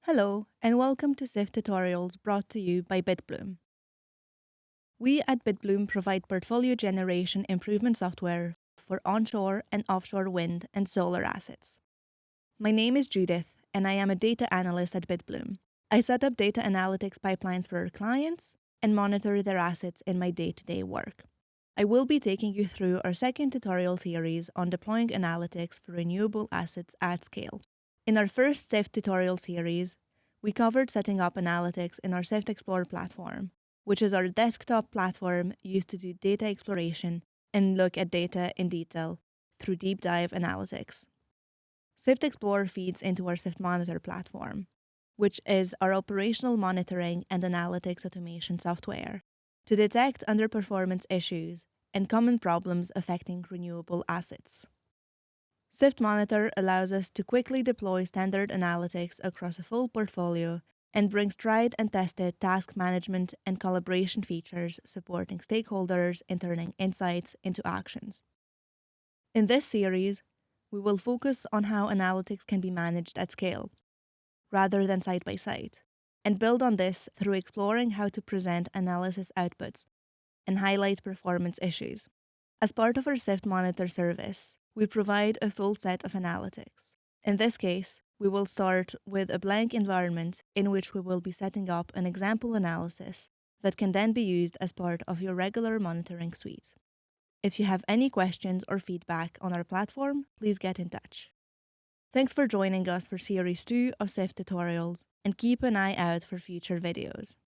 Hello, and welcome to Sift Tutorials brought to you by Bitbloom. We at Bitbloom provide portfolio generation improvement software for onshore and offshore wind and solar assets. My name is Judith, and I am a data analyst at Bitbloom. I set up data analytics pipelines for our clients and monitor their assets in my day-to-day work. I will be taking you through our second tutorial series on deploying analytics for renewable assets at scale. In our first Sift tutorial series, we covered setting up analytics in our Sift Explorer platform, which is our desktop platform used to do data exploration and look at data in detail through deep dive analytics. Sift Explorer feeds into our Sift Monitor platform, which is our operational monitoring and analytics automation software to detect underperformance issues and common problems affecting renewable assets. Sift Monitor allows us to quickly deploy standard analytics across a full portfolio and brings tried and tested task management and collaboration features supporting stakeholders in turning insights into actions. In this series, we will focus on how analytics can be managed at scale, rather than side by side, and build on this through exploring how to present analysis outputs and highlight performance issues. As part of our Sift Monitor service, we provide a full set of analytics. In this case, we will start with a blank environment in which we will be setting up an example analysis that can then be used as part of your regular monitoring suite. If you have any questions or feedback on our platform, please get in touch. Thanks for joining us for Series 2 of Sift Tutorials, and keep an eye out for future videos.